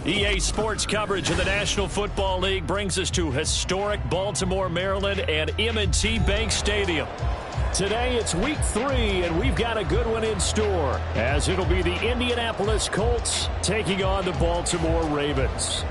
EA Sports coverage of the National Football League brings us to historic Baltimore, Maryland and M&T Bank Stadium. Today it's week 3, and we've got a good one in store, as it'll be the Indianapolis Colts taking on the Baltimore Ravens.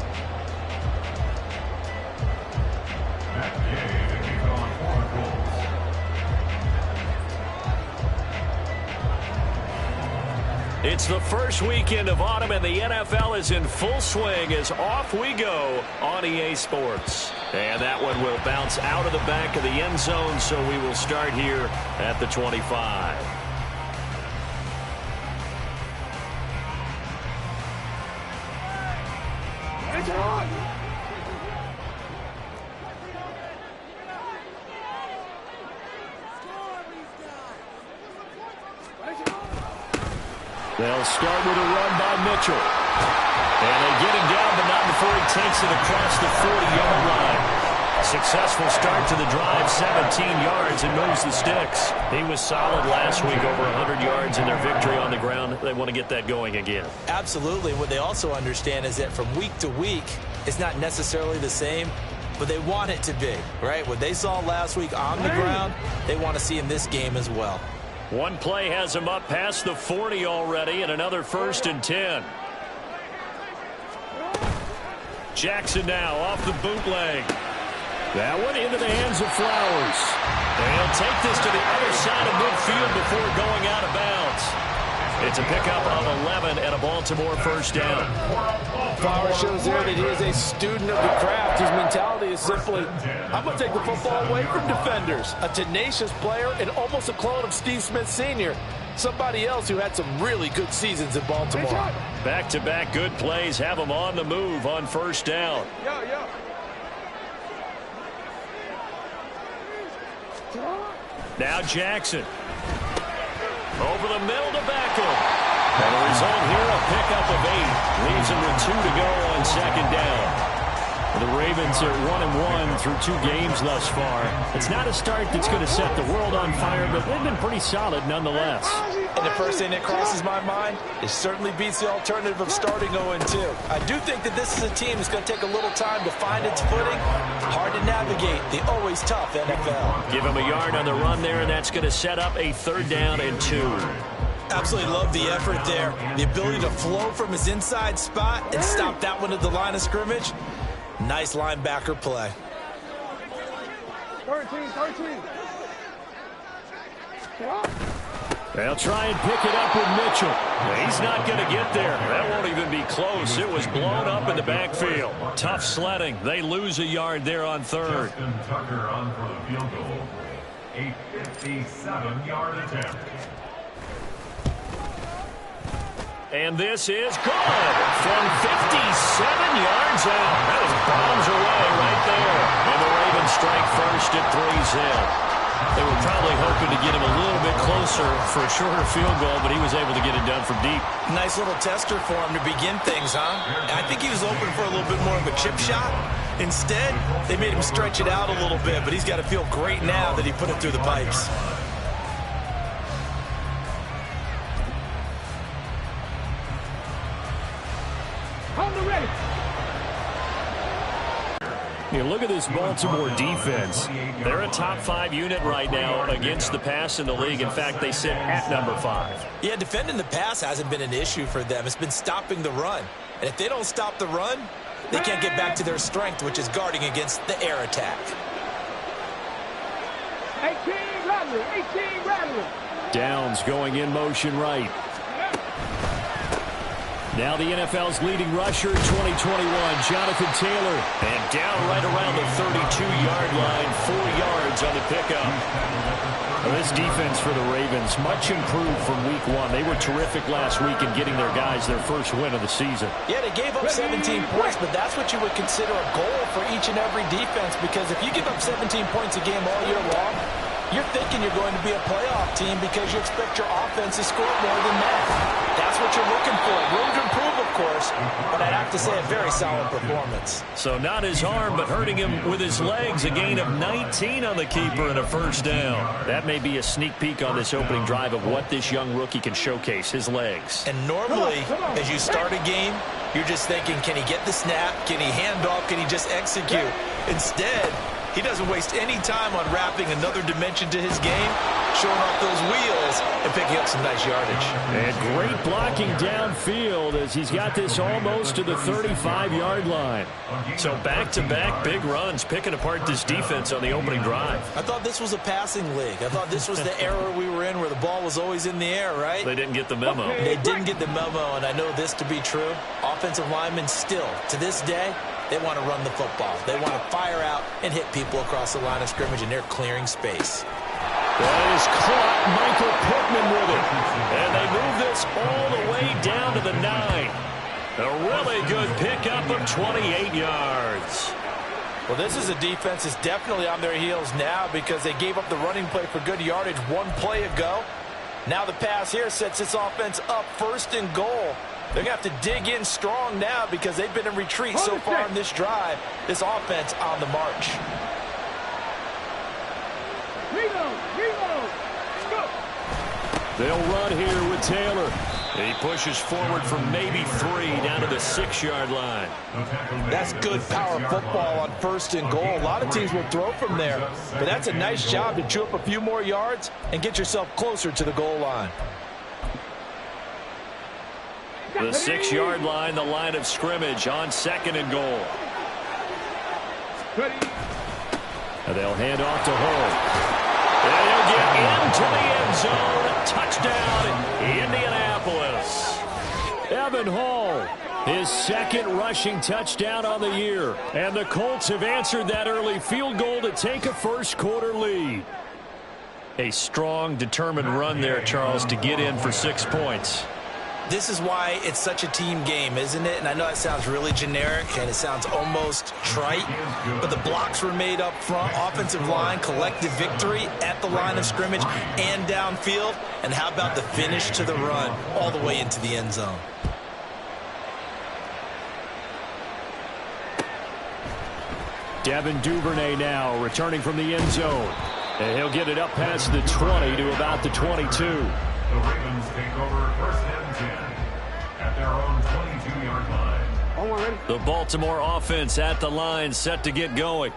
It's the first weekend of autumn, and the NFL is in full swing as off we go on EA Sports. And that one will bounce out of the back of the end zone, so we will start here at the 25. It's on! They'll start with a run by Mitchell. And they get him down, but not before he takes it across the 40-yard line. Successful start to the drive, 17 yards, and moves the sticks. He was solid last week, over 100 yards in their victory on the ground. They want to get that going again. Absolutely. What they also understand is that from week to week, it's not necessarily the same, but they want it to be, right? What they saw last week on the ground, they want to see in this game as well. One play has him up past the 40 already, and another 1st and 10. Jackson now off the bootleg. That one into the hands of Flowers. They'll take this to the other side of midfield before going out of bounds. It's a pickup of 11 and a Baltimore first down. Flowers shows there that he is a student of the craft. His mentality is simply, I'm going to take the football away from defenders. A tenacious player and almost a clone of Steve Smith Sr., somebody else who had some really good seasons in Baltimore. Back-to-back good plays have him on the move on first down. Now Jackson. Over the middle to Beckham. And the result here, a pickup of 8. Leaves him with 2 to go on 2nd down. The Ravens are 1-1 through 2 games thus far. It's not a start that's going to set the world on fire, but they've been pretty solid nonetheless. And the first thing that crosses my mind, it certainly beats the alternative of starting 0-2. I do think that this is a team that's going to take a little time to find its footing. Hard to navigate the always tough NFL. Give him a yard on the run there, and that's going to set up a 3rd down and 2. Absolutely love the effort there. The ability to flow from his inside spot and stop that one at the line of scrimmage. Nice linebacker play. 13. They'll try and pick it up with Mitchell. He's not going to get there. That won't even be close. It was blown up in the backfield. Tough sledding. They lose a yard there on 3rd. Justin Tucker on for the field goal. A 57-yard attempt. And this is good from 57 yards out. That was bombs away right there. And the Ravens strike first at 3 zip. They were probably hoping to get him a little bit closer for a shorter field goal, but he was able to get it done from deep. Nice little tester for him to begin things, huh? I think he was open for a little bit more of a chip shot. Instead, they made him stretch it out a little bit, but he's got to feel great now that he put it through the pipes. You look at this Baltimore defense. They're a top 5 unit right now against the pass in the league. In fact, they sit at number 5. Yeah, defending the pass hasn't been an issue for them. It's been stopping the run. And if they don't stop the run, they can't get back to their strength, which is guarding against the air attack. 18 Radley. Downs going in motion right. Now the NFL's leading rusher in 2021, Jonathan Taylor. And down right around the 32-yard line, 4 yards on the pickup. Well, this defense for the Ravens, much improved from week 1. They were terrific last week in getting their guys their first win of the season. Yeah, they gave up 17 points, but that's what you would consider a goal for each and every defense, because if you give up 17 points a game all year long, you're thinking you're going to be a playoff team because you expect your offense to score more than that. That's what you're looking for. Room to improve, of course, but I'd have to say a very solid performance. So not his arm, but hurting him with his legs. A gain of 19 on the keeper and a first down. That may be a sneak peek on this opening drive of what this young rookie can showcase, his legs. And normally, as you start a game, You're just thinking, can he get the snap? Can he hand off? Can he just execute? Instead, he doesn't waste any time on wrapping another dimension to his game, showing off those wheels, and picking up some nice yardage. And great blocking downfield as he's got this almost to the 35-yard line. So back-to-back big runs, picking apart this defense on the opening drive. I thought this was a passing league. I thought this was the era we were in where the ball was always in the air, right? They didn't get the memo. They didn't get the memo, and I know this to be true. Offensive linemen still, to this day, they want to run the football. They want to fire out and hit people across the line of scrimmage, and they're clearing space. That is caught. Michael Pittman with it. And they move this all the way down to the 9. A really good pickup of 28 yards. Well, this is a defense that's definitely on their heels now because they gave up the running play for good yardage one play ago. Now the pass here sets this offense up 1st and goal. They're going to have to dig in strong now because they've been in retreat so far in this drive. This offense on the march. They'll run here with Taylor. He pushes forward from maybe 3 down to the 6-yard line. That's good power football on 1st and goal. A lot of teams will throw from there, but that's a nice job to chew up a few more yards and get yourself closer to the goal line. The 6-yard line, the line of scrimmage on 2nd and goal. And they'll hand off to Hall. And he'll get into the end zone. Touchdown, Indianapolis. Evan Hall, his 2nd rushing touchdown on the year. And the Colts have answered that early field goal to take a 1st quarter lead. A strong, determined run there, Charles, to get in for 6 points. This is why it's such a team game, isn't it? And I know it sounds really generic and it sounds almost trite, but the blocks were made up front, offensive line, collective victory at the line of scrimmage and downfield. And how about the finish to the run all the way into the end zone? Devin Duvernay now returning from the end zone. And he'll get it up past the 20 to about the 22. The Ravens take over 1st and 10 at their own 22-yard line. The Baltimore offense at the line, set to get going.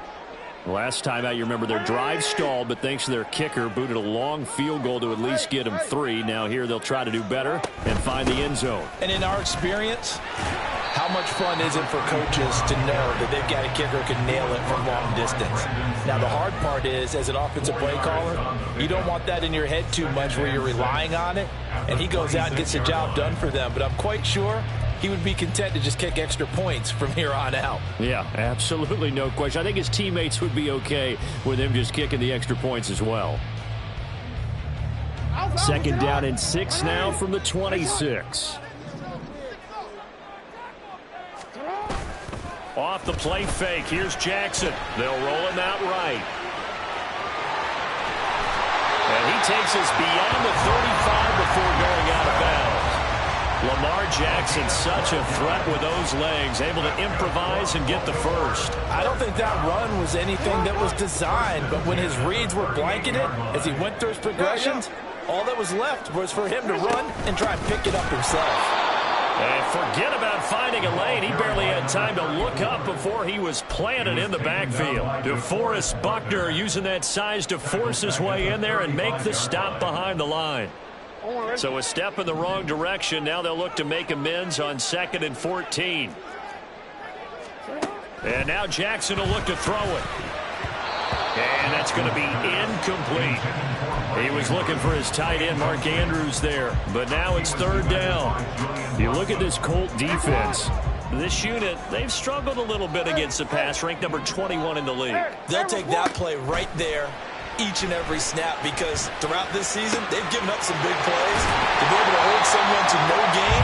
Last time out, you remember their drive stalled, but thanks to their kicker, booted a long field goal to at least get them 3. Now here they'll try to do better and find the end zone. And in our experience, how much fun is it for coaches to know that they've got a kicker who can nail it from long distance? Now, the hard part is, as an offensive play caller, you don't want that in your head too much where you're relying on it, and he goes out and gets the job done for them. But I'm quite sure he would be content to just kick extra points from here on out. Yeah, absolutely no question. I think his teammates would be okay with him just kicking the extra points as well. 2nd down and 6 now from the 26. Off the play fake, here's Jackson. They'll roll him out right. And he takes us beyond the 35 before going out of bounds. Lamar Jackson, such a threat with those legs, able to improvise and get the 1st. I don't think that run was anything that was designed, but when his reads were blanketed, as he went through his progressions, all that was left was for him to run and try and pick it up himself. And forget about finding a lane. He barely had time to look up before he was planted in the backfield. DeForest Buckner using that size to force his way in there and make the stop behind the line. So a step in the wrong direction. Now they'll look to make amends on 2nd and 14. And now Jackson will look to throw it. And that's going to be incomplete. He was looking for his tight end, Mark Andrews, there. But now it's 3rd down. You look at this Colt defense. This unit, they've struggled a little bit against the pass, ranked number 21 in the league. They'll take that play right there each and every snap because throughout this season, they've given up some big plays. To be able to hold someone to no gain,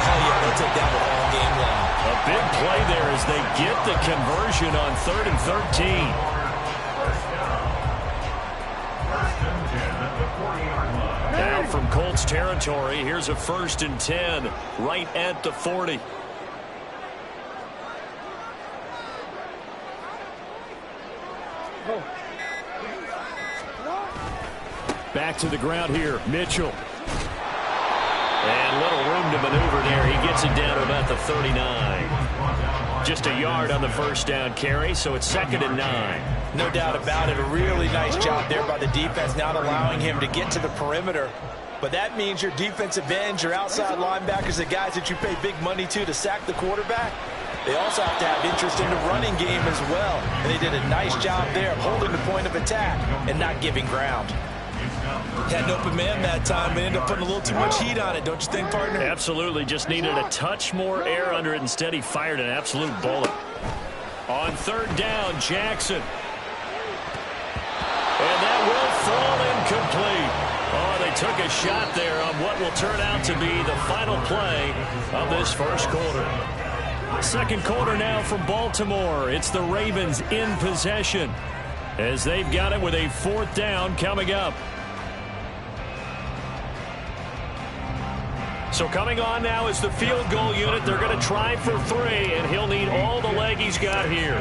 hell yeah, they'll take that one all game long. A big play there as they get the conversion on 3rd and 13. Now from Colts territory, here's a 1st and 10 right at the 40. Back to the ground here, Mitchell. And little room to maneuver there. He gets it down to about the 39. Just a yard on the first down carry, so it's 2nd and 9. No doubt about it. A really nice job there by the defense, not allowing him to get to the perimeter. But that means your defensive ends, your outside linebackers, the guys that you pay big money to sack the quarterback, they also have to have interest in the running game as well. And they did a nice job there of holding the point of attack and not giving ground. Had an open man that time, but ended up putting a little too much heat on it, don't you think, partner? Absolutely. Just needed a touch more air under it. Instead, he fired an absolute bullet. On 3rd down, Jackson. And that will fall incomplete. Oh, they took a shot there on what will turn out to be the final play of this first quarter. Second quarter now from Baltimore. It's the Ravens in possession as they've got it with a 4th down coming up. So coming on now is the field goal unit. They're going to try for 3, and he'll need all the leg he's got here.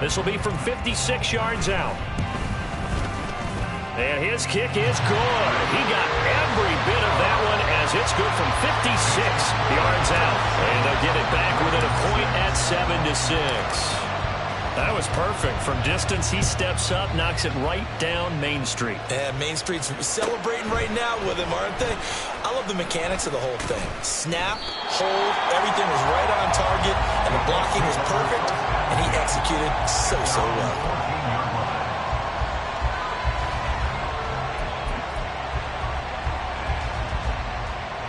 This will be from 56 yards out. And his kick is good. He got every bit of that one as it's good from 56 yards out. And they'll get it back within a point at 7-6. That was perfect. From distance, he steps up, knocks it right down Main Street. Yeah, Main Street's celebrating right now with him, aren't they? I love the mechanics of the whole thing. Snap, hold, everything was right on target, and the blocking was perfect, and he executed so well.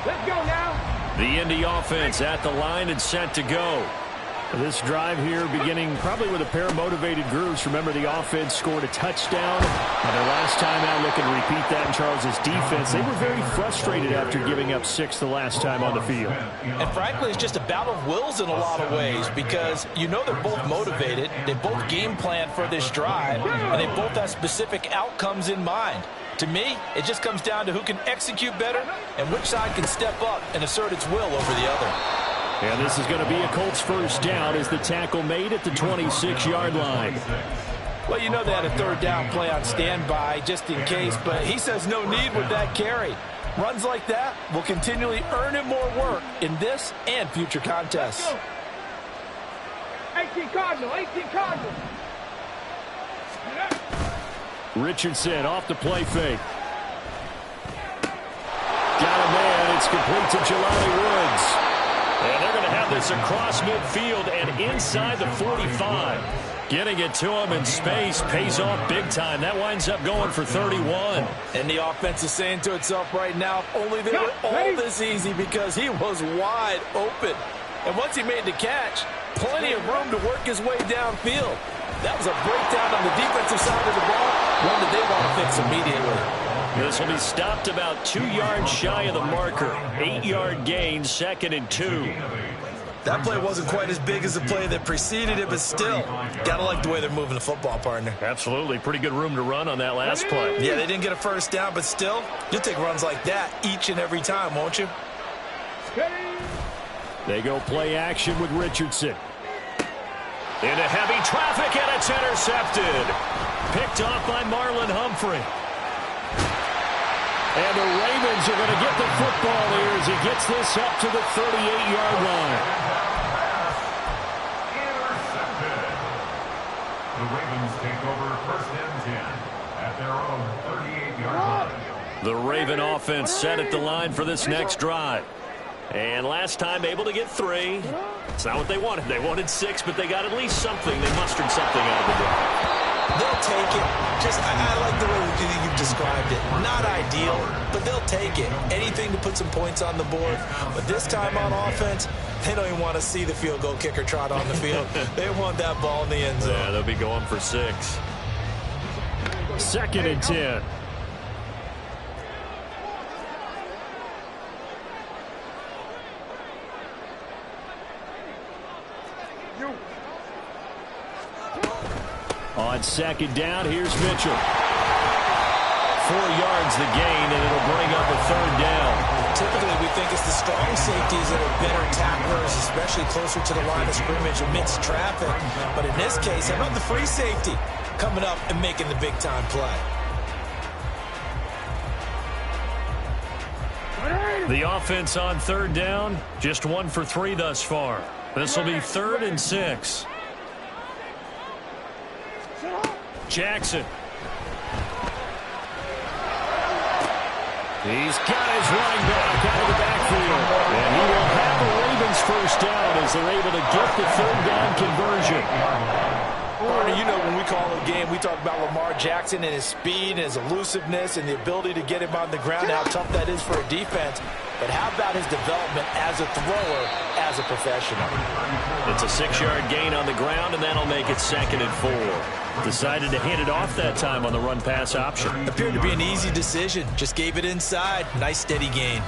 Let's go now. The Indy offense at the line and set to go. This drive here beginning probably with a pair of motivated groups. Remember, the offense scored a touchdown on their last time out. Looking to repeat that in Charles's defense. They were very frustrated after giving up 6 the last time on the field. And frankly, it's just a battle of wills in a lot of ways because you know they're both motivated. They both game plan for this drive, and they both have specific outcomes in mind. To me, it just comes down to who can execute better and which side can step up and assert its will over the other. And this is going to be a Colts first down as the tackle made at the 26-yard line. Well, you know they had a 3rd down play on standby just in case, but he says no need with that carry. Runs like that will continually earn him more work in this and future contests. 18 Cardinal, 18 Cardinal. Richardson off the play fake. Got a man. It's complete to Jelani Woods. And they're going to have this across midfield and inside the 45. Getting it to him in space pays off big time. That winds up going for 31. And the offense is saying to itself right now, if only they were all this easy because he was wide open. And once he made the catch, plenty of room to work his way downfield. That was a breakdown on the defensive side of the ball, one that they want to fix immediately. This will be stopped about 2 yards shy of the marker. 8-yard gain, 2nd and 2. That play wasn't quite as big as the play that preceded it, but still, gotta like the way they're moving the football, partner. Absolutely. Pretty good room to run on that last play. Yeah, they didn't get a first down, but still, you'll take runs like that each and every time, won't you? They go play action with Richardson. Into heavy traffic, and it's intercepted. Picked off by Marlon Humphrey. And the Ravens are going to get the football here as he gets this up to the 38-yard line. Intercepted. The Ravens take over 1st and 10 at their own 38-yard line. The Raven offense set at the line for this next drive. And last time able to get 3. It's not what they wanted. They wanted 6, but they got at least something. They mustered something out of the drive. They'll take it. I like the way you've described it. Not ideal, but they'll take it. Anything to put some points on the board. But this time on offense, they don't even want to see the field goal kicker trot on the field. They want that ball in the end zone. Yeah, they'll be going for 6. 2nd and 10. On 2nd down, here's Mitchell. 4 yards the gain, and it'll bring up a 3rd down. Typically, we think it's the strong safeties that are better tacklers, especially closer to the line of scrimmage amidst traffic. But in this case, how about the free safety coming up and making the big-time play? The offense on third down, just 1 for 3 thus far. This will be 3rd and 6. Jackson. He's got his running back out of the backfield. And he will have the Ravens first down as they're able to get the 3rd down conversion. Barney, you know when we call a game, we talk about Lamar Jackson and his speed and his elusiveness and the ability to get him on the ground, how tough that is for a defense. But how about his development as a thrower, as a professional? It's a 6-yard gain on the ground, and that'll make it 2nd and 4. Decided to hand it off that time on the run-pass option. Appeared to be an easy decision. Just gave it inside. Nice, steady gain.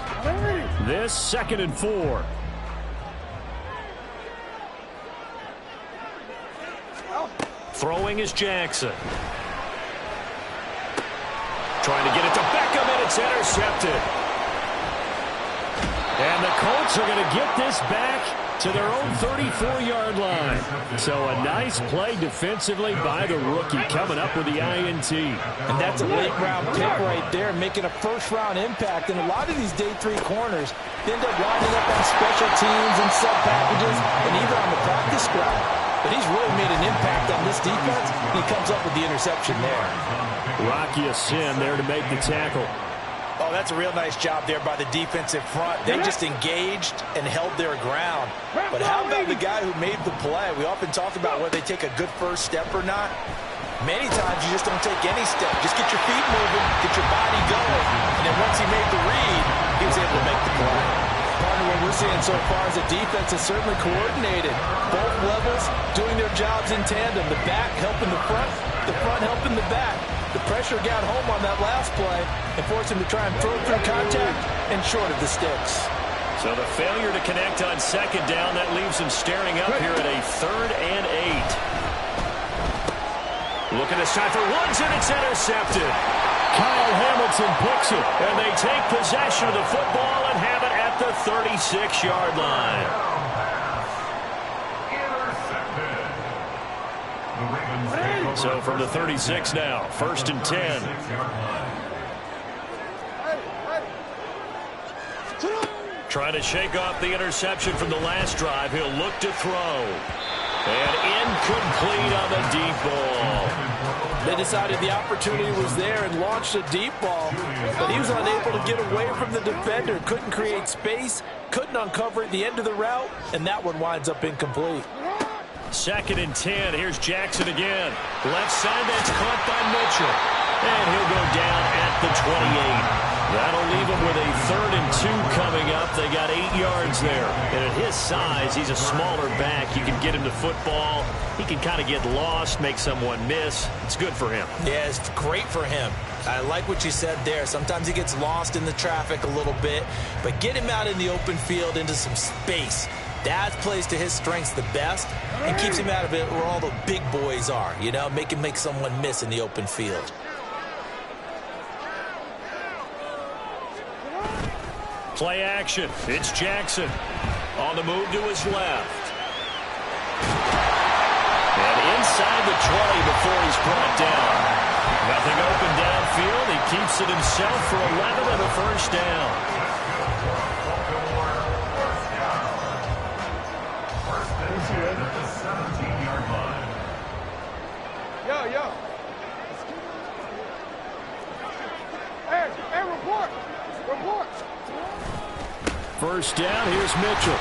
This 2nd and 4. Throwing is Jackson. Trying to get it to Beckham, and it's intercepted. And the Colts are going to get this back to their own 34-yard line. So a nice play defensively by the rookie coming up with the INT. And that's a late-round pick right there, making a first-round impact. And a lot of these day 3 corners end up winding up on special teams and sub-packages and even on the practice squad. But he's really made an impact on this defense. He comes up with the interception there. Rocky Sin there to make the tackle. Oh, that's a real nice job there by the defensive front. They just engaged and held their ground. But how about the guy who made the play? We often talk about whether they take a good first step or not. Many times you just don't take any step. Just get your feet moving, get your body going. And then once he made the read, he was able to make the play. Partner, what we're seeing so far is the defense is certainly coordinated. Both levels doing their jobs in tandem. The back helping the front helping the back. The pressure got home on that last play and forced him to try and throw through contact and short of the sticks. So the failure to connect on 2nd down, that leaves him staring up here at a 3rd and 8. Looking this time for Woods, and it's intercepted. Kyle Hamilton picks it, and they take possession of the football and have it at the 36-yard line. So from the 36 now, 1st and 10. Trying to shake off the interception from the last drive. He'll look to throw. And incomplete on the deep ball. They decided the opportunity was there and launched a deep ball, but he was unable to get away from the defender. Couldn't create space, couldn't uncover at the end of the route, and that one winds up incomplete. 2nd and 10. Here's Jackson again. Left side, that's caught by Mitchell. And he'll go down at the 28. That'll leave him with a 3rd and 2 coming up. They got 8 yards there. And at his size, he's a smaller back. You can get him to football. He can kind of get lost, make someone miss. It's good for him. Yeah, it's great for him. I like what you said there. Sometimes he gets lost in the traffic a little bit. But get him out in the open field into some space. That plays to his strengths the best and keeps him out of it where all the big boys are. You know, make him make someone miss in the open field. Play action. It's Jackson on the move to his left. And inside the 20 before he's brought down. Nothing open downfield. He keeps it himself for 11 and a first down. Yo. Hey, report. First down, here's Mitchell.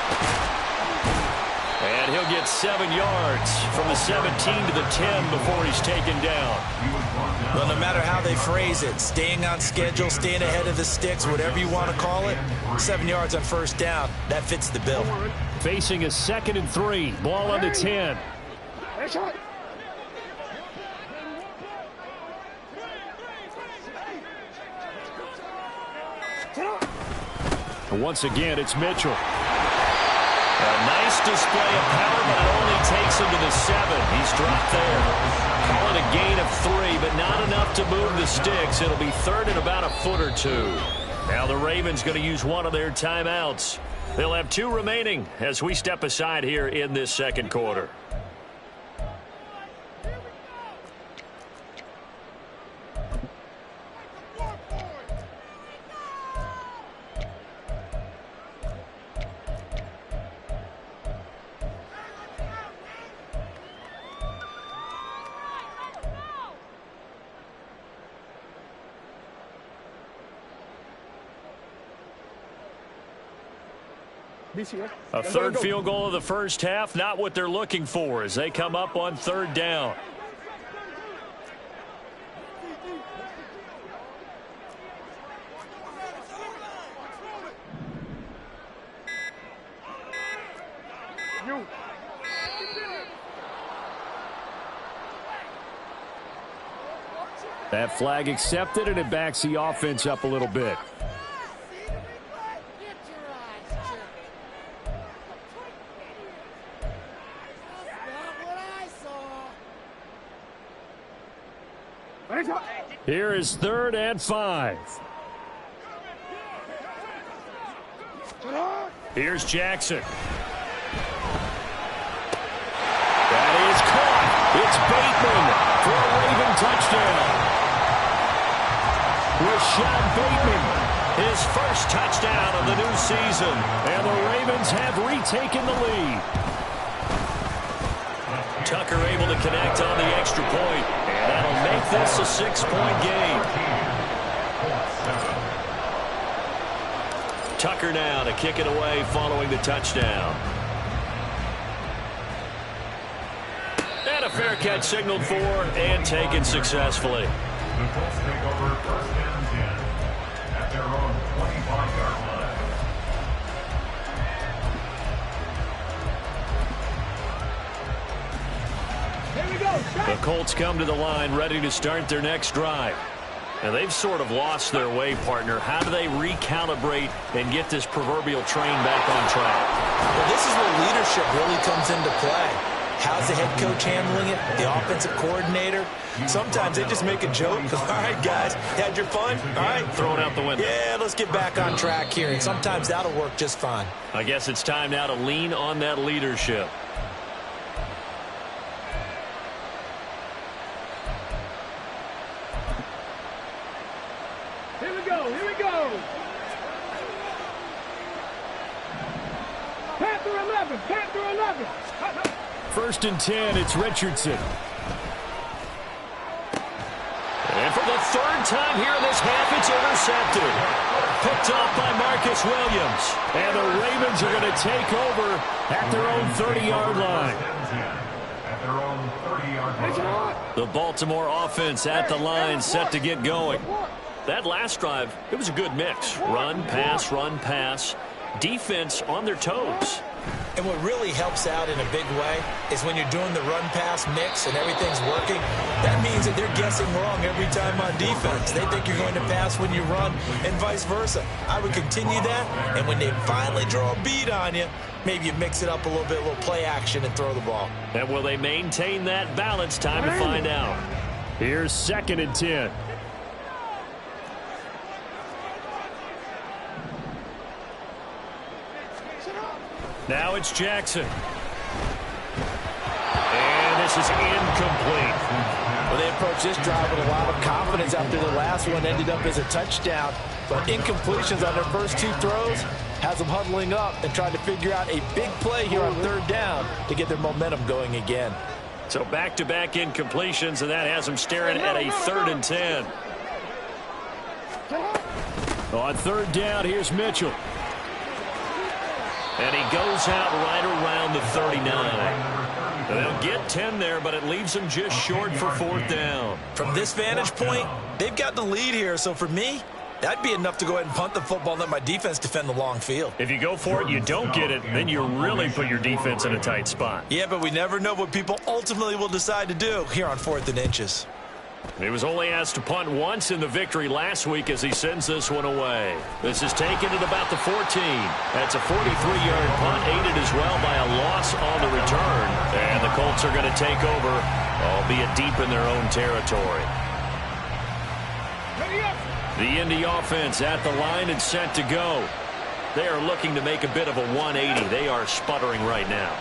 And he'll get 7 yards from the 17 to the 10 before he's taken down. Well, no matter how they phrase it, staying on schedule, staying ahead of the sticks, whatever you want to call it, 7 yards on first down, that fits the bill. Facing a 2nd and 3, ball on the 10. Once again, it's Mitchell. A nice display of power, but it only takes him to the 7. He's dropped there. Call it a gain of 3, but not enough to move the sticks. It'll be 3rd and about a foot or 2. Now the Ravens going to use one of their timeouts. They'll have 2 remaining as we step aside here in this 2nd quarter. A third field goal of the first half, not what they're looking for as they come up on third down. That flag accepted, and it backs the offense up a little bit. Here is 3rd and 5. Here's Jackson. That is caught. It's Bateman for a Raven touchdown. Rashad Bateman, his first touchdown of the new season. And the Ravens have retaken the lead. Tucker able to connect on the extra point. And that'll make this a 6-point game. Tucker now to kick it away following the touchdown. And a fair catch signaled for and taken successfully. The Colts take over 1st and 10 at their own 25-yard line. Here we go. The Colts come to the line ready to start their next drive. And they've sort of lost their way, partner. How do they recalibrate and get this proverbial train back on track? Well, this is where leadership really comes into play. How's the head coach handling it? The offensive coordinator? Sometimes they just make a joke. All right, guys, had your fun? All right. Throw it out the window. Yeah, let's get back on track here. And sometimes that'll work just fine. I guess it's time now to lean on that leadership. Here we go. Here we go. Panther 11. Panther 11. 1st and 10, it's Richardson. And for the 3rd time here in this half, it's intercepted. Picked off by Marcus Williams. And the Ravens are going to take over at their own 30-yard line. At their own 30-yard line. The Baltimore offense at the line, set to get going. That last drive, it was a good mix. Run, pass. Defense on their toes. And what really helps out in a big way is when you're doing the run-pass mix and everything's working, that means that they're guessing wrong every time on defense. They think you're going to pass when you run and vice versa. I would continue that, and when they finally draw a beat on you, maybe you mix it up a little bit, a little play action, and throw the ball. And will they maintain that balance? Time to find out. Here's 2nd and 10. Now it's Jackson. And this is incomplete. Well, they approached this drive with a lot of confidence after the last one ended up as a touchdown. But incompletions on their first 2 throws has them huddling up and trying to figure out a big play here on 3rd down to get their momentum going again. So back-to-back incompletions, and that has them staring at a 3rd and 10. On 3rd down, here's Mitchell. And he goes out right around the 39. They'll get 10 there, but it leaves them just short for 4th down. From this vantage point, they've got the lead here. So for me, that'd be enough to go ahead and punt the football and let my defense defend the long field. If you go for it, you don't get it, then you really put your defense in a tight spot. Yeah, but we never know what people ultimately will decide to do here on 4th and inches. He was only asked to punt once in the victory last week as he sends this one away. This is taken at about the 14. That's a 43-yard punt, aided as well by a loss on the return. And the Colts are going to take over, albeit deep in their own territory. The Indy offense at the line and set to go. They are looking to make a bit of a 180. They are sputtering right now.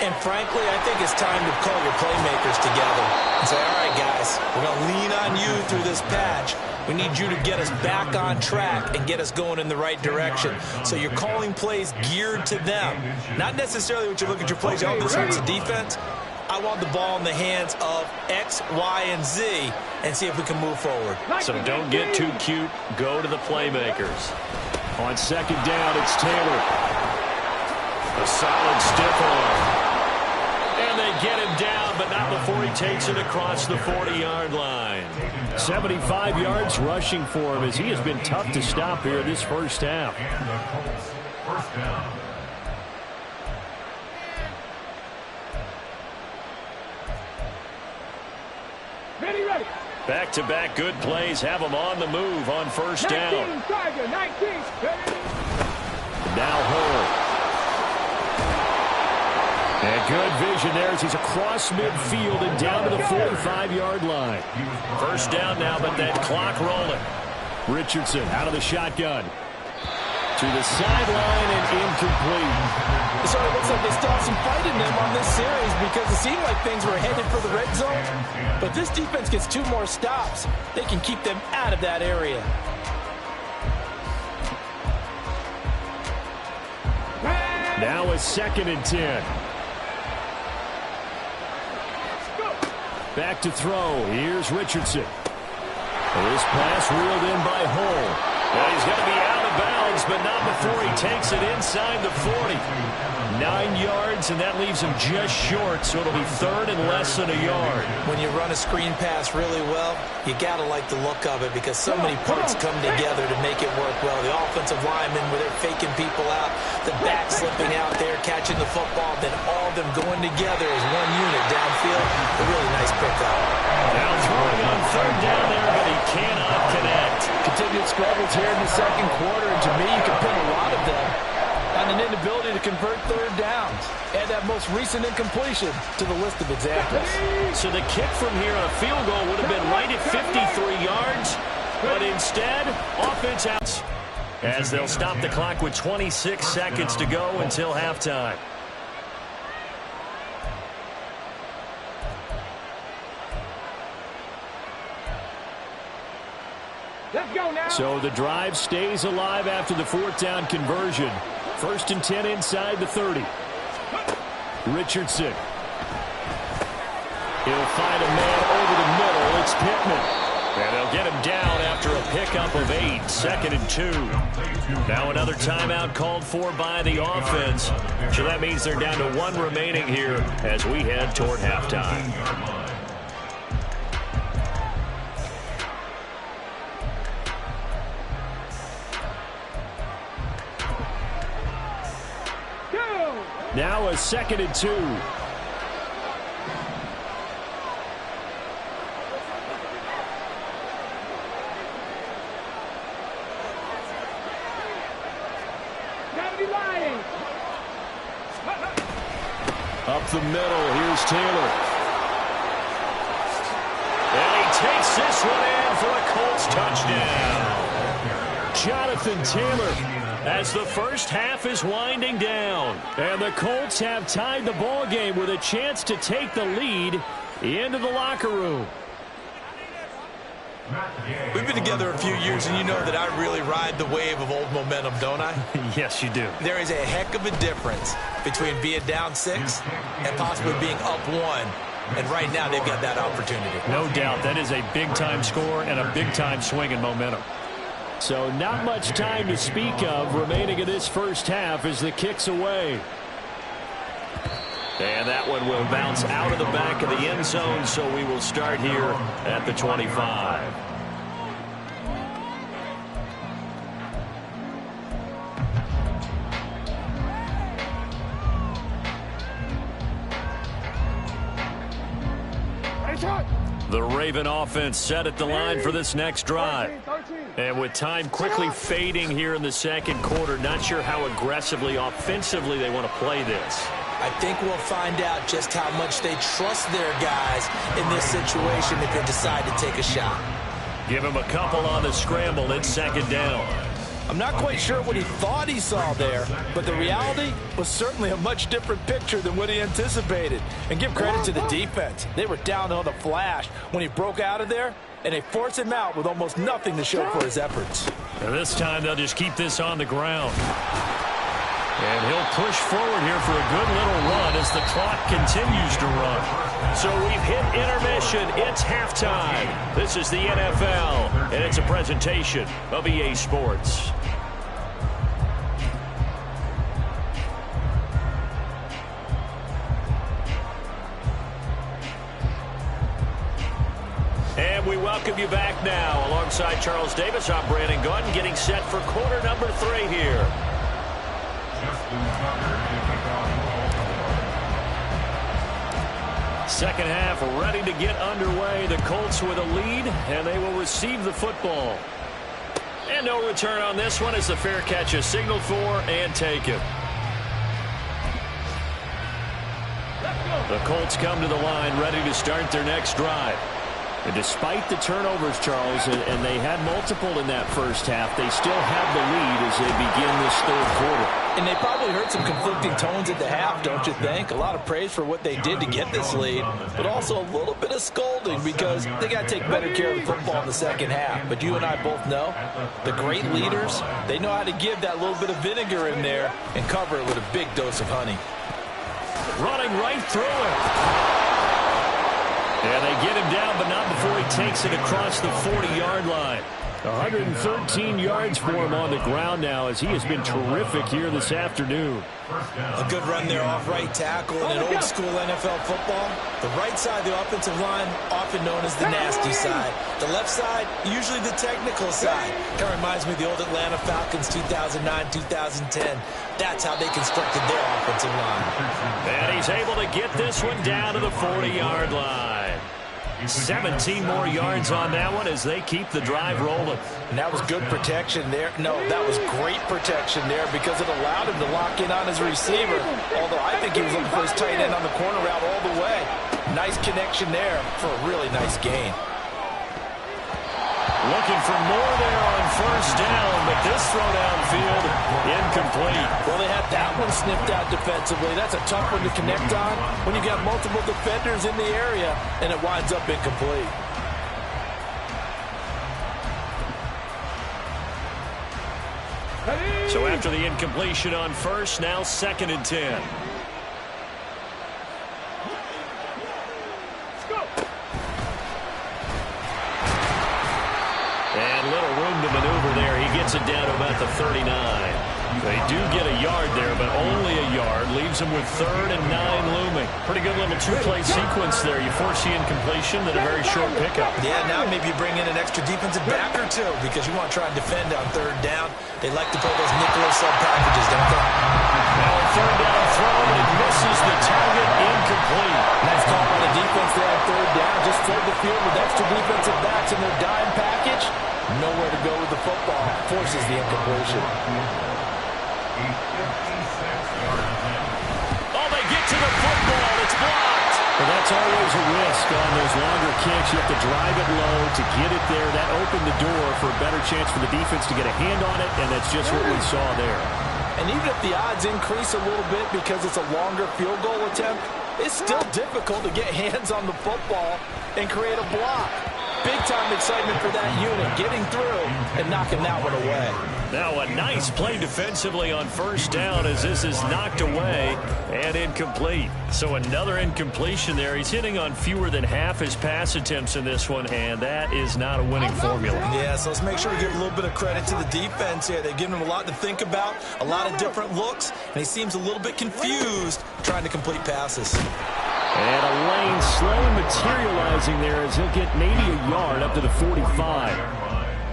And frankly, I think it's time to call your playmakers together and say, all right, guys, we're going to lean on you through this patch. We need you to get us back on track and get us going in the right direction. So you're calling plays geared to them. Not necessarily what you look at your plays, oh, this hurts the defense. I want the ball in the hands of X, Y, and Z and see if we can move forward. So don't get too cute. Go to the playmakers. On 2nd down, it's Taylor. A solid stiff arm. And they get him down, but not before he takes it across the 40-yard line. 75 yards rushing for him as he has been tough to stop here this first half. And the Colts, first down. Ready. Back-to-back good plays have him on the move on first down. 19, Tiger, 19. Ready. Now Hull. And good vision there as he's across midfield and down to the 45-yard line. First down now, but that clock rolling. Richardson out of the shotgun. To the sideline and incomplete. So it looks like they still have some fight in them on this series because it seemed like things were headed for the red zone. But this defense gets 2 more stops. They can keep them out of that area. Now a 2nd and 10. Back to throw. Here's Richardson. This pass reeled in by Hull. Well, he's going to be out of bounds, but not before he takes it inside the 40. 9 yards, and that leaves him just short, so it'll be 3rd and less than a yard. When you run a screen pass really well, you got to like the look of it because so many parts come together to make it work well. The offensive linemen, where they're faking people out, the back slipping out there, catching the football, then all of them going together as one unit downfield. A really nice pickup. Now throwing on 3rd down there, but he cannot connect. Continued struggles here in the second quarter, and to me, you can pin a lot of them on an inability to convert 3rd downs. Add that most recent incompletion to the list of examples. So the kick from here on a field goal would have been right at 53 yards, but instead, offense out. As they'll stop the clock with 26 seconds to go until halftime. Let's go now. So the drive stays alive after the 4th down conversion. 1st and 10 inside the 30. Richardson. He'll find a man over the middle. It's Pittman. And they'll get him down after a pickup of 8. 2nd and 2. Now another timeout called for by the offense. So that means they're down to 1 remaining here as we head toward halftime. Now a 2nd and 2. Gotta be lying. Up the middle, here's Taylor. And he takes this one in for a Colts touchdown. Jonathan Taylor, as the first half is winding down. And the Colts have tied the ball game with a chance to take the lead into the locker room. We've been together a few years, and you know that I really ride the wave of old momentum, don't I? Yes, you do. There is a heck of a difference between being down 6 and possibly being up 1. And right now, they've got that opportunity. No doubt. That is a big-time score and a big-time swing in momentum. So not much time to speak of remaining in this first half as the kick's away. And that one will bounce out of the back of the end zone, so we will start here at the 25. The Raven offense set at the line for this next drive. And with time quickly fading here in the second quarter, not sure how aggressively, offensively they want to play this. I think we'll find out just how much they trust their guys in this situation if they decide to take a shot. Give him a couple on the scramble. It's 2nd down. I'm not quite sure what he thought he saw there, but the reality was certainly a much different picture than what he anticipated. And give credit to the defense. They were down on the flash when he broke out of there, and they forced him out with almost nothing to show for his efforts. And this time they'll just keep this on the ground. And he'll push forward here for a good little run as the clock continues to run. So we've hit intermission. It's halftime. This is the NFL, and it's a presentation of EA Sports. we welcome you back now. Alongside Charles Davis, I'm Brandon Gunn, getting set for quarter number 3 here. Second half ready to get underway. The Colts with a lead, and they will receive the football. And no return on this one as the fair catch is signaled for and taken. The Colts come to the line ready to start their next drive. And despite the turnovers, Charles, and they had multiple in that first half, they still have the lead as they begin this third quarter. And they probably heard some conflicting tones at the half, don't you think? A lot of praise for what they did to get this lead, but also a little bit of scolding because they got to take better care of the football in the second half. But you and I both know the great leaders, they know how to give that little bit of vinegar in there and cover it with a big dose of honey. Running right through it. And they get him down, but not before he takes it across the 40-yard line. 113 yards for him on the ground now as he has been terrific here this afternoon. A good run there off right tackle in an old school NFL football. The right side of the offensive line, often known as the nasty side. The left side, usually the technical side. Kind of reminds me of the old Atlanta Falcons 2009-2010. That's how they constructed their offensive line. And he's able to get this one down to the 40-yard line. 17 more yards on that one as they keep the drive rolling. And that was good protection there. No, that was great protection there because it allowed him to lock in on his receiver. Although I think he was looking for his tight end on the corner route all the way. Nice connection there for a really nice gain. Looking for more there on first down, but this throw downfield incomplete. Well, they had that one sniffed out defensively. That's a tough one to connect on when you got multiple defenders in the area, and it winds up incomplete. So after the incompletion on first, now 2nd and 10. Little room to maneuver there. He gets it down to about the 39. They do get a yard there, but only a yard. Leaves them with 3rd and 9 looming. Pretty good little 2-play sequence there. You force the incompletion, then a very short pickup. Yeah, now maybe you bring in an extra defensive back or two because you want to try and defend on 3rd down. They like to play those nickel sub packages, don't they? Now 3rd down throw, and it misses the target. Incomplete. Nice call by the defense there on 3rd down. Just flood the field with extra defensive backs in their dime package. Nowhere to go with the football. Forces the incompletion. Oh, they get to the football. It's blocked. Well, that's always a risk on those longer kicks. You have to drive it low to get it there. That opened the door for a better chance for the defense to get a hand on it, and that's just what we saw there. And even if the odds increase a little bit because it's a longer field goal attempt, it's still difficult to get hands on the football and create a block. Big-time excitement for that unit, getting through and knocking that one away. Now a nice play defensively on first down as this is knocked away and incomplete. So another incompletion there. He's hitting on fewer than half his pass attempts in this one, and that is not a winning formula. Yeah, so let's make sure we give a little bit of credit to the defense here. They've given him a lot to think about, a lot of different looks, and he seems a little bit confused trying to complete passes. And a lane slowly materializing there as he'll get maybe a yard up to the 45.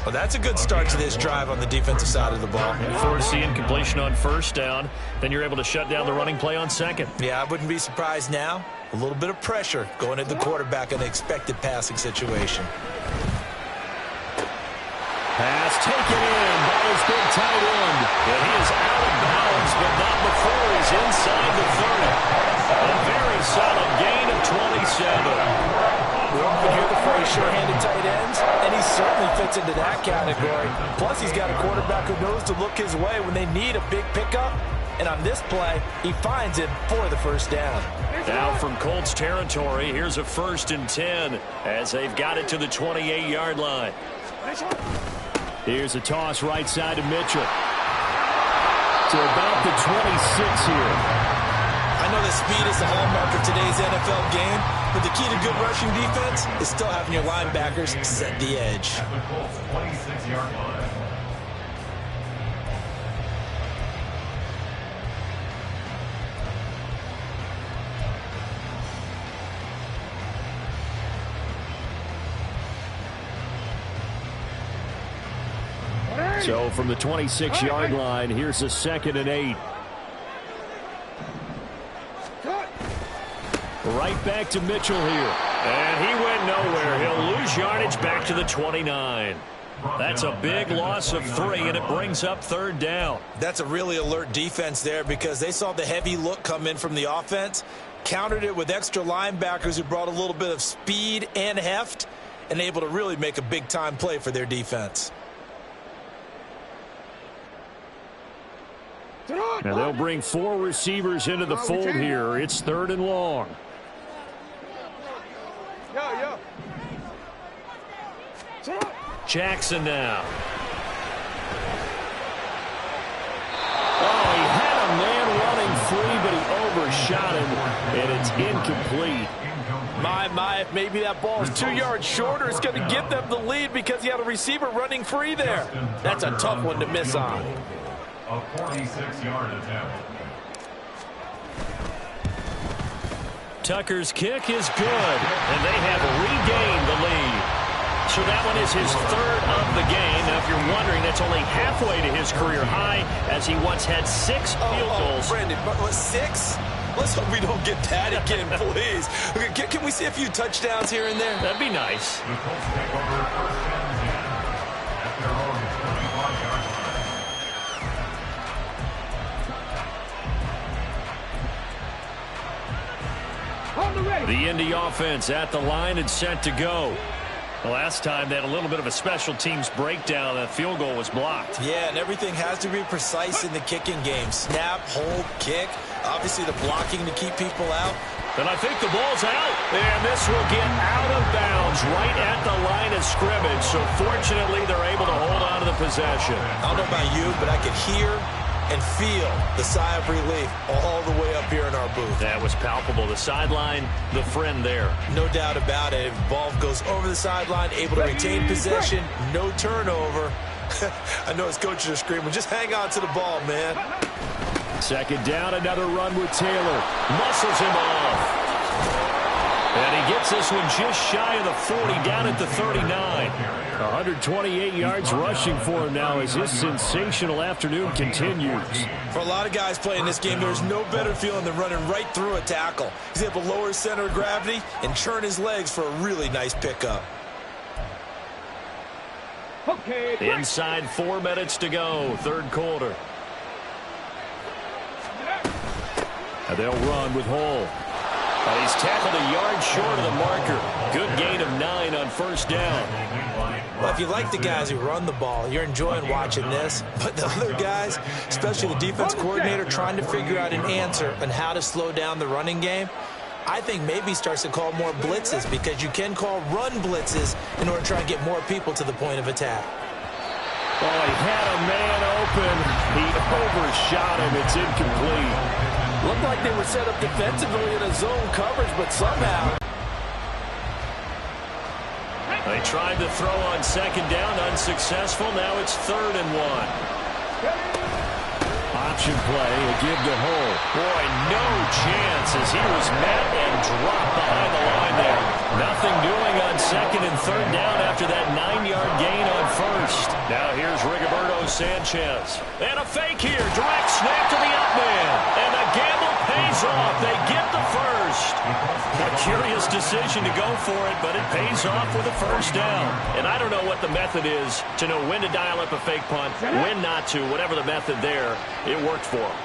Well, that's a good start to this drive on the defensive side of the ball. And force the incompletion on first down. Then you're able to shut down the running play on 2nd. Yeah, I wouldn't be surprised now. A little bit of pressure going at the quarterback in an expected passing situation. Pass taken in by his big tight end. And he is out of bounds, but not before he's inside the 30. A very solid gain of 27. We often hear the phrase sure-handed tight ends, and he certainly fits into that category. Plus, he's got a quarterback who knows to look his way when they need a big pickup. And on this play, he finds him for the first down. Now from Colts territory, here's a 1st and 10 as they've got it to the 28-yard line. Here's a toss right side to Mitchell. To about the 26 here. I know that speed is the hallmark of today's NFL game, but the key to good rushing defense is still having your linebackers set the edge. At the Colts 26-yard line. So from the 26-yard line, here's a 2nd and 8. Right back to Mitchell here. And he went nowhere. He'll lose yardage back to the 29. That's a big loss of 3, and it brings up 3rd down. That's a really alert defense there because they saw the heavy look come in from the offense, countered it with extra linebackers who brought a little bit of speed and heft, and able to really make a big-time play for their defense. Now they'll bring 4 receivers into the fold here. It's 3rd and long. Jackson now. Oh, he had a man running free, but he overshot him, and it's incomplete. My, if maybe that ball is 2 yards shorter, it's going to give them the lead because he had a receiver running free there. That's a tough one to miss on. A 46-yard attempt. Tucker's kick is good, and they have regained the lead. So that one is his 3rd of the game. Now, if you're wondering, that's only halfway to his career high, as he once had 6 field goals. Brandon, but 6? Let's hope we don't get that again, please. Can we see a few touchdowns here and there? That'd be nice. The Colts take over 1st and 10 at their own 25-yard line. The Indy offense at the line and set to go. The last time they had a little bit of a special teams breakdown. That field goal was blocked. Yeah, and everything has to be precise in the kicking game. Snap, hold, kick. Obviously the blocking to keep people out. And I think the ball's out. And this will get out of bounds right at the line of scrimmage. So fortunately, they're able to hold on to the possession. I don't know about you, but I could hear and feel the sigh of relief all the way up here in our booth. That was palpable. The sideline, the friend there. No doubt about it. If the ball goes over the sideline, able to retain possession, no turnover. I know his coaches are screaming, just hang on to the ball, man. 2nd down, another run with Taylor. Muscles him off. And he gets this one just shy of the 40, down at the 39. 128 yards rushing for him now as his sensational afternoon continues. For a lot of guys playing this game, there's no better feeling than running right through a tackle. He's able to lower his center of gravity and churn his legs for a really nice pickup. Inside 4 minutes to go, 3rd quarter. And they'll run with Hall. He's tackled a yard short of the marker. Good gain of 9 on 1st down. Well, if you like the guys who run the ball, you're enjoying watching this. But the other guys, especially the defense coordinator, trying to figure out an answer on how to slow down the running game, I think maybe starts to call more blitzes because you can call run blitzes in order to try and get more people to the point of attack. Oh, he had a man open. He overshot him. It's incomplete. Looked like they were set up defensively in a zone coverage, but somehow. They tried to throw on 2nd down, unsuccessful. Now it's 3rd and 1. Option play, a give to Hull. Boy, no chance as he was met and dropped behind the line there. Nothing doing on 2nd and 3rd down after that 9-yard gain on 1st. Now here's Rigoberto Sanchez. And a fake here. Direct snap to the up man. And the gamble pays off. They get the 1st. A curious decision to go for it, but it pays off with a 1st down. And I don't know what the method is to know when to dial up a fake punt, when not to, whatever the method there. It worked for him.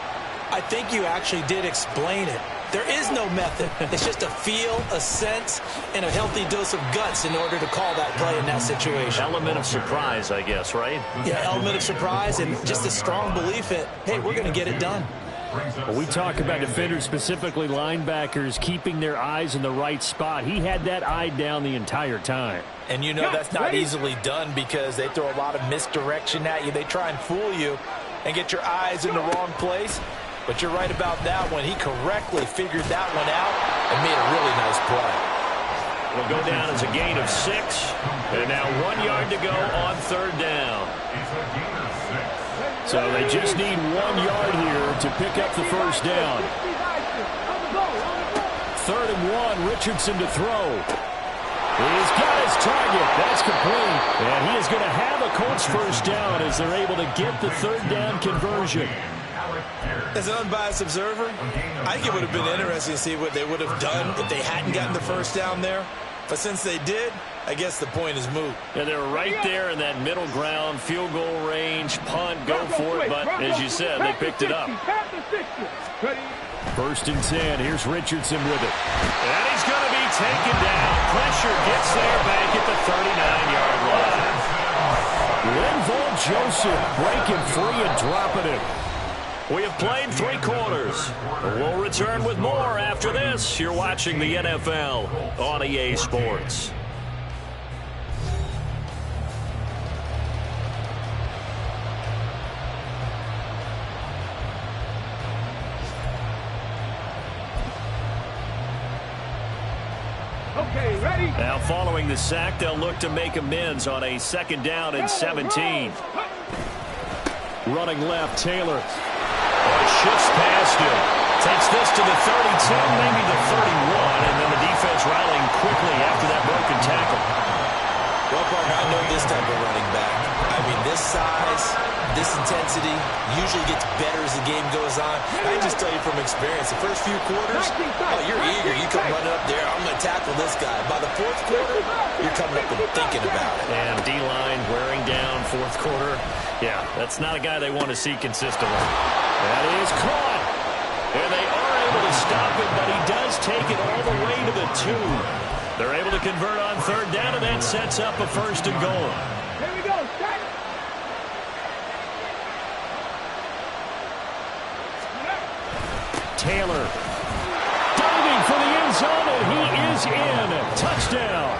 I think you actually did explain it. There is no method. It's just a feel, a sense, and a healthy dose of guts in order to call that play in that situation. Element of surprise, I guess, right? Yeah, element of surprise and just a strong belief that, hey, we're going to get it done. Well, we talk about defenders, specifically linebackers, keeping their eyes in the right spot. He had that eye down the entire time. And you know that's not easily done because they throw a lot of misdirection at you. They try and fool you and get your eyes in the wrong place. But you're right about that one. He correctly figured that one out and made a really nice play. It'll go down as a gain of 6. And now 1 yard to go on 3rd down. So they just need 1 yard here to pick up the 1st down. 3rd and 1, Richardson to throw. He's got his target. That's complete. And he is going to have a Colts first down as they're able to get the third down conversion. As an unbiased observer, I think it would have been interesting to see what they would have done if they hadn't gotten the first down there. But since they did, I guess the point is moot. And they're right there in that middle ground, field goal range, punt, go for it. But as you said, they picked it up. First and 10. Here's Richardson with it. And he's going to be taken down. Pressure gets there back at the 39-yard line. Linval Joseph breaking free and dropping it. We have played 3 quarters. We'll return with more after this. You're watching the NFL on EA Sports. Okay, ready? Now following the sack, they'll look to make amends on a second down and 17. Running left, Taylor. Shifts past him. Takes this to the 32, maybe the 31, and then the defense rallying quickly after that broken tackle. Well, partner, I know this type of running back. I mean, this size, this intensity usually gets better as the game goes on. I can just tell you from experience, the first few quarters, oh, you're eager. You come running up there, I'm going to tackle this guy. By the fourth quarter, you're coming up and thinking about it. And D-line wearing down fourth quarter. Yeah, that's not a guy they want to see consistently. That is caught. And they are able to stop it, but he does take it all the way to the 2. They're able to convert on third down, and that sets up a first and goal. Here we go. Start. Taylor diving for the end zone, and he is in. Touchdown.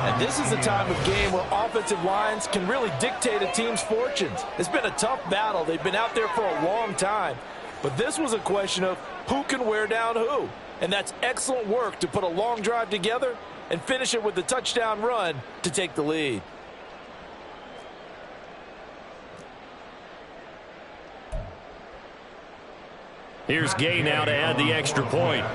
And this is a time of game where offensive lines can really dictate a team's fortunes. It's been a tough battle. They've been out there for a long time. But this was a question of who can wear down who. And that's excellent work to put a long drive together and finish it with the touchdown run to take the lead. Here's Gay now to add the extra point.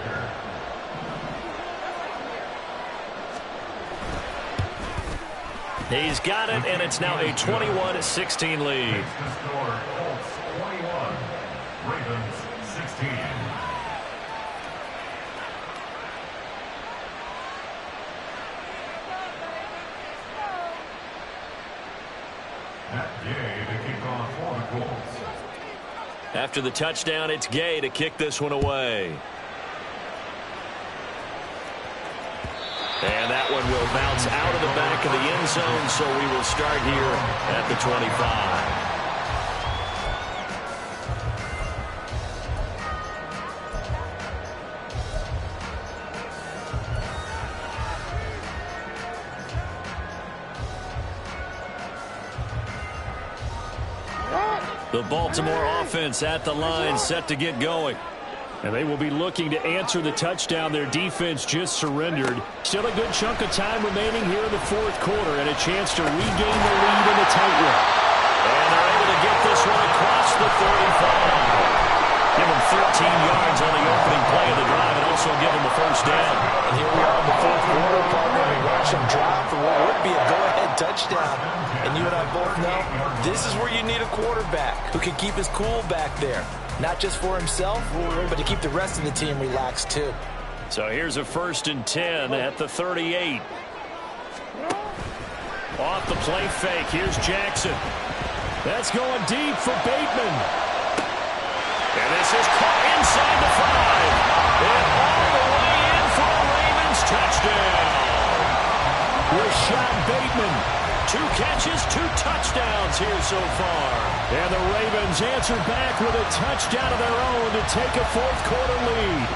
He's got it, and it's now a 21-16 lead. Ravens 16. Matt Gay to kick off for the Colts. After the touchdown, it's Gay to kick this one away. And that one will bounce out of the back of the end zone, so we will start here at the 25. The Baltimore offense at the line, set to get going. And they will be looking to answer the touchdown their defense just surrendered. Still a good chunk of time remaining here in the fourth quarter and a chance to regain the lead in the tightrope. And they're able to get this one across the 35. Give them 13 yards on the opening play of the drive and also give them the first down. And here we are in the fourth quarter, partner. We watch them drive for what would be a go-ahead touchdown. And you and I both know this is where you need a quarterback who can keep his cool back there. Not just for himself, but to keep the rest of the team relaxed too. So here's a 1st and 10 at the 38. Off the play fake, here's Jackson. That's going deep for Bateman. And this is caught inside the 5. And all the way in for a Ravens touchdown. Rashad Bateman. 2 catches, 2 touchdowns here so far. And the Ravens answer back with a touchdown of their own to take a fourth quarter lead.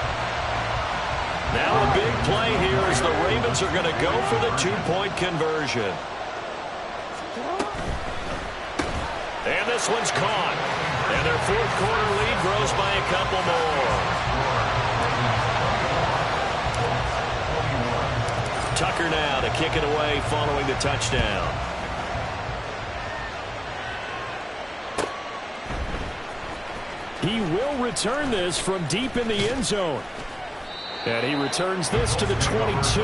Now a big play here as the Ravens are going to go for the 2-point conversion. And this one's caught. And their fourth quarter lead grows by a couple more. Tucker now to kick it away following the touchdown. He will return this from deep in the end zone. And he returns this to the 22.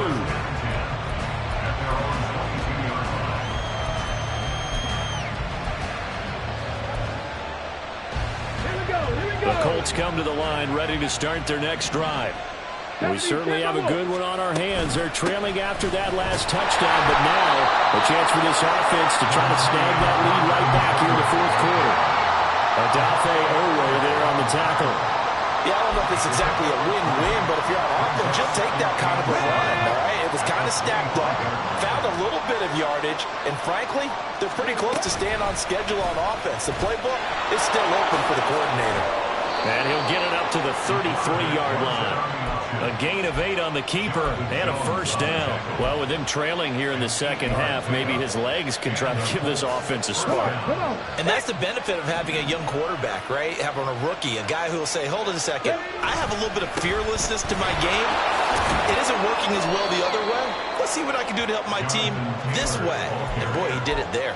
Bucks come to the line ready to start their next drive. We certainly have a good one on our hands. They're trailing after that last touchdown, but now a chance for this offense to try to snag that lead right back here in the fourth quarter. Odafe Oweh there on the tackle. Yeah, I don't know if it's exactly a win-win, but if you're on offense, you'll take that kind of a run, all right? It was kind of stacked up, found a little bit of yardage, and frankly, they're pretty close to staying on schedule on offense. The playbook is still open for the coordinator. And he'll get it up to the 33-yard line. A gain of 8 on the keeper and a first down. Well, with him trailing here in the second half, maybe his legs can try to give this offense a spark. And that's the benefit of having a young quarterback, right? Having a rookie, a guy who will say, hold it a second, I have a little bit of fearlessness to my game. It isn't working as well the other way. Let's see what I can do to help my team this way. And boy, he did it there.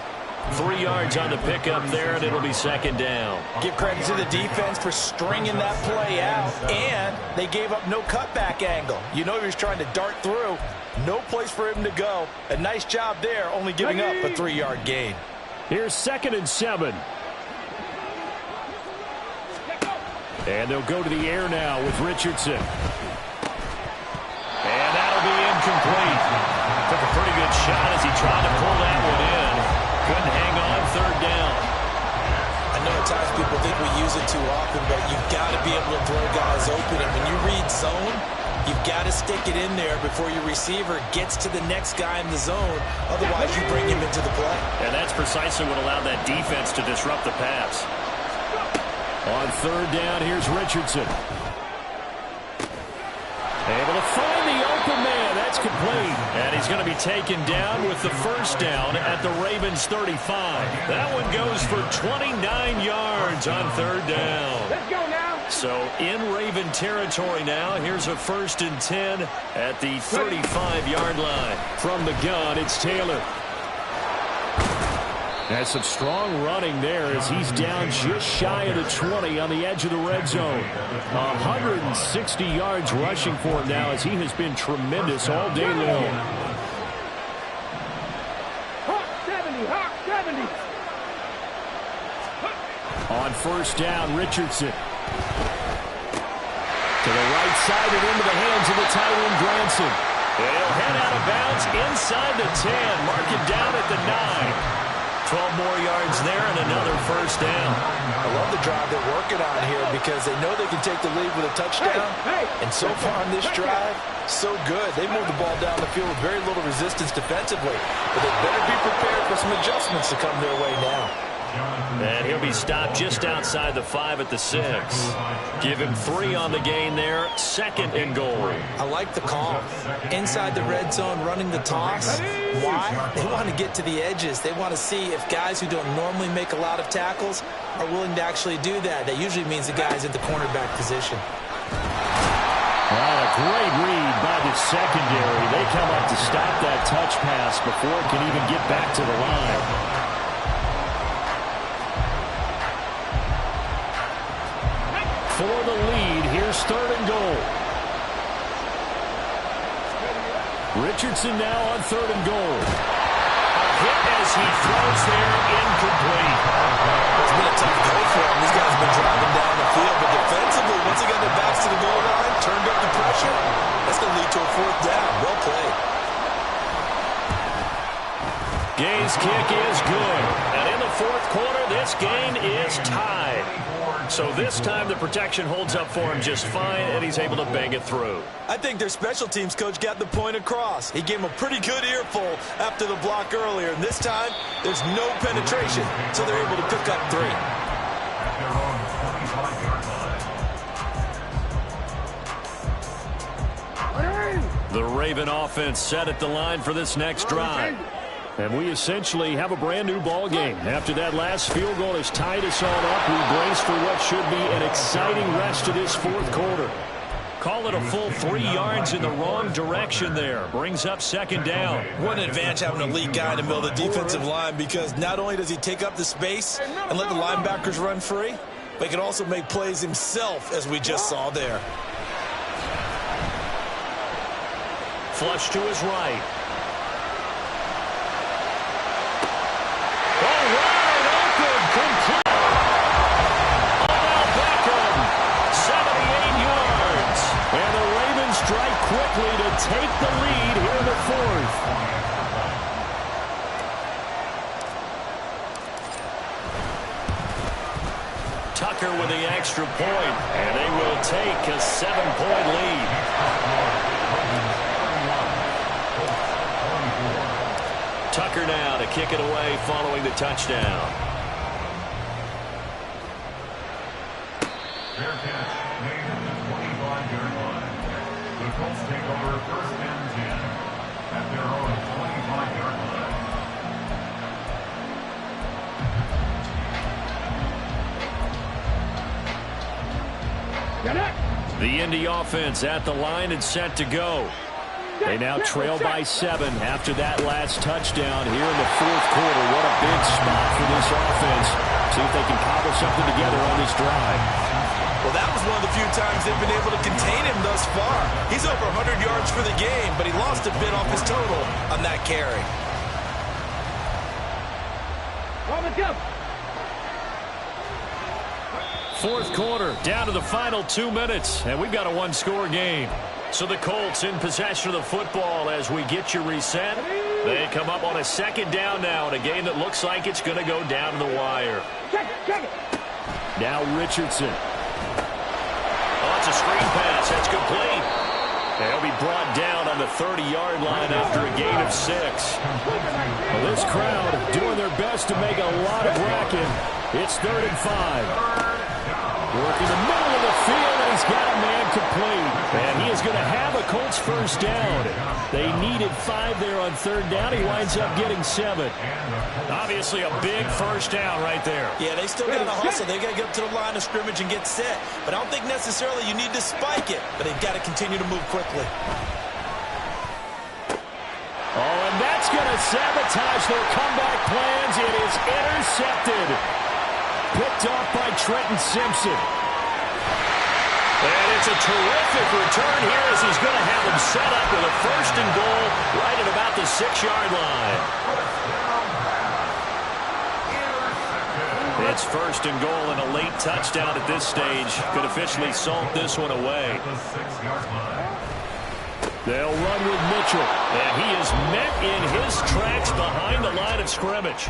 3 yards on the pickup there, and it'll be second down. Give credit to the defense for stringing that play out, and they gave up no cutback angle. You know he was trying to dart through. No place for him to go. A nice job there, only giving up a 3-yard gain. Here's 2nd and 7. And they'll go to the air now with Richardson. And that'll be incomplete. Took a pretty good shot as he tried to pull that one in. Couldn't hang on, 3rd down. I know at times people think we use it too often, but you've got to be able to throw guys open. And when you read zone, you've got to stick it in there before your receiver gets to the next guy in the zone. Otherwise, you bring him into the play. And that's precisely what allowed that defense to disrupt the pass. On 3rd down, here's Richardson. Able to find the open man. That's complete. And he's going to be taken down with the first down at the Ravens 35. That one goes for 29 yards on 3rd down. Let's go now. So in Raven territory now. Here's a 1st and 10 at the 35-yard line. From the gun, it's Taylor. Has some strong running there as he's down just shy of the 20 on the edge of the red zone. 160 yards rushing for him now as he has been tremendous all day long. Hawk 70, Hawk 70. On 1st down, Richardson. To the right side and into the hands of the tight end, Granson. He'll head out of bounds inside the 10. Mark it down at the 9. 12 more yards there and another first down. I love the drive they're working on here because they know they can take the lead with a touchdown. And so far on this drive, so good. They moved the ball down the field with very little resistance defensively. But they better be prepared for some adjustments to come their way now. And he'll be stopped just outside the 5 at the 6. Give him 3 on the gain there. 2nd and goal. I like the call. Inside the red zone, running the toss. Why? They want to get to the edges. They want to see if guys who don't normally make a lot of tackles are willing to actually do that. That usually means the guy's at the cornerback position. Well, a great read by the secondary. They come up to stop that touch pass before it can even get back to the line. For the lead, here's 3rd and goal. Richardson now on 3rd and goal. A hit as he throws there, incomplete. It's been a tough go for him. These guys have been driving down the field, but defensively, once they got their backs to the goal line, turned up the pressure, that's going to lead to a 4th down. Well played. Gay's kick is good. And in the 4th quarter, this game is tied. So this time the protection holds up for him just fine, and he's able to bang it through. I think their special teams coach got the point across. He gave him a pretty good earful after the block earlier. And this time, there's no penetration, so they're able to pick up 3. The Raven offense set at the line for this next drive. And we essentially have a brand new ball game. After that last field goal has tied us all up, we brace for what should be an exciting rest to this 4th quarter. Call it a full 3 yards in the wrong direction there. Brings up 2nd down. What an advantage having an elite guy in the middle of the defensive line, because not only does he take up the space and let the linebackers run free, but he can also make plays himself, as we just saw there. Flush to his right. quickly to take the lead here in the fourth. Tucker with the extra point, and they will take a 7-point lead. Tucker now to kick it away following the touchdown. Fair catch made at the 25-yard line. The Colts take over first and 10 at their own 25-yard line. The Indy offense at the line and set to go. They now trail by 7 after that last touchdown here in the fourth quarter. What a big spot for this offense. See if they can cobble something together on this drive. Well, that was one of the few times they've been able to contain him thus far. He's over 100 yards for the game, but he lost a bit off his total on that carry. Fourth quarter, down to the final 2 minutes, and we've got a one-score game. So the Colts in possession of the football as we get you reset. They come up on a second down now in a game that looks like it's going to go down to the wire. Now Richardson. Oh, it's a screen pass. That's complete. They'll be brought down on the 30-yard line after a gain of 6. Well, this crowd doing their best to make a lot of racket. It's 3rd and 5. Working the middle of the field, and he's got a man complete. And he is going to have a Colts first down. They needed 5 there on 3rd down. He winds up getting 7. Obviously a big first down right there. Yeah, they still got to hustle. They got to get up to the line of scrimmage and get set. But I don't think necessarily you need to spike it. But they've got to continue to move quickly. Oh, and that's going to sabotage their comeback plans. It is intercepted. Picked off by Trenton Simpson. And it's a terrific return here as he's going to have him set up with a 1st and goal right at about the 6-yard line. It's 1st and goal and a late touchdown at this stage. Could officially salt this one away. They'll run with Mitchell, and he is met in his tracks behind the line of scrimmage.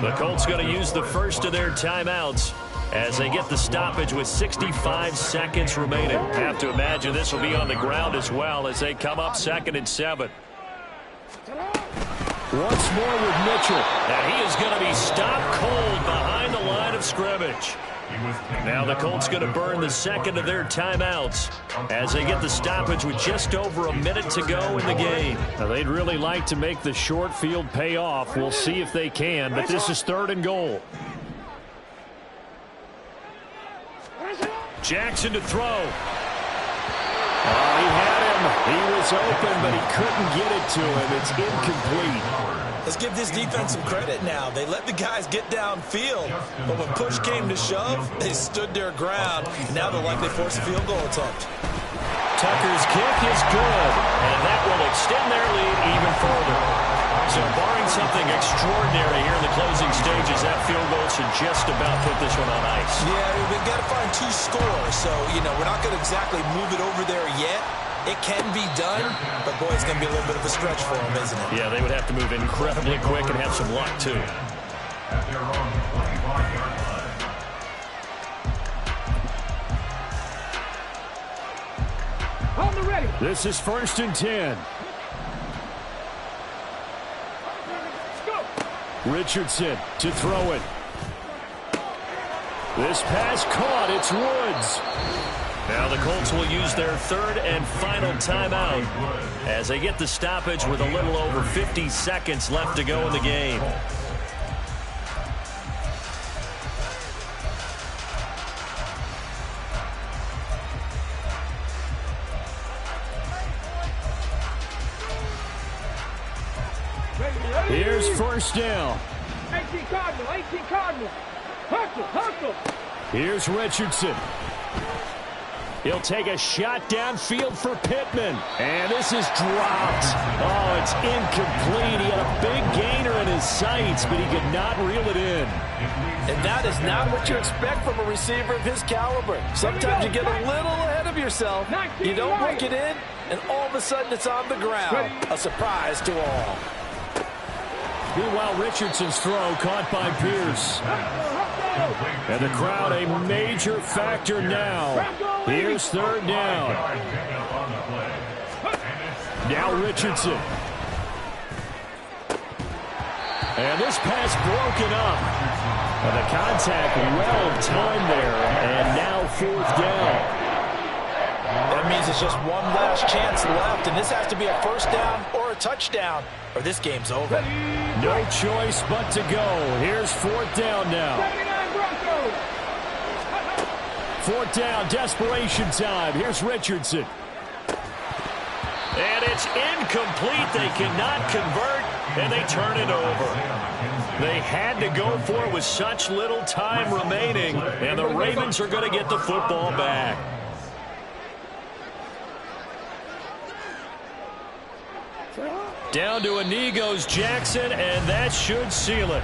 The Colts going to use the first of their timeouts as they get the stoppage with 65 seconds remaining. Have to imagine this will be on the ground as well as they come up 2nd and 7. Once more with Mitchell, and he is going to be stopped cold behind the line of scrimmage. Now the Colts going to burn the 2nd of their timeouts as they get the stoppage with just over a minute to go in the game. Now they'd really like to make the short field pay off. We'll see if they can, but this is 3rd and goal. Jackson to throw. Oh, he had him. He was open, but he couldn't get it to him. It's incomplete. Let's give this defense some credit now. They let the guys get downfield, but when push came to shove, they stood their ground. Now they'll likely force a field goal attempt. Tucker's kick is good, and that will extend their lead even further. So barring something extraordinary here in the closing stages, that field goal should just about put this one on ice. Yeah, we've got to find 2 scores, so, we're not going to exactly move it over there yet. It can be done, but, boy, it's going to be a little bit of a stretch for them, isn't it? Yeah, they would have to move incredibly quick and have some luck, too. At their own 25-yard line. On the ready. This is 1st and 10. Richardson to throw it. This pass caught. It's Woods. Now the Colts will use their 3rd and final timeout as they get the stoppage with a little over 50 seconds left to go in the game. Here's 1st down. 18 Cardinal, 18 Cardinal. Hustle, hustle. Here's Richardson. He'll take a shot downfield for Pittman. And this is dropped. Oh, it's incomplete. He had a big gainer in his sights, but he could not reel it in. And that is not what you expect from a receiver of his caliber. Sometimes you get a little ahead of yourself. You don't work it in, and all of a sudden it's on the ground. A surprise to all. Meanwhile, Richardson's throw caught by Pierce. And the crowd a major factor now. Here's third down. Now Richardson. And this pass broken up. And the contact well timed there. And now fourth down. That means it's just one last chance left, and this has to be a first down or a touchdown, or this game's over. No choice but to go. Here's fourth down now. Fourth down, desperation time. Here's Richardson. And it's incomplete. They cannot convert, and they turn it over. They had to go for it with such little time remaining, and the Ravens are going to get the football back. Down to Inigo's Jackson, and that should seal it.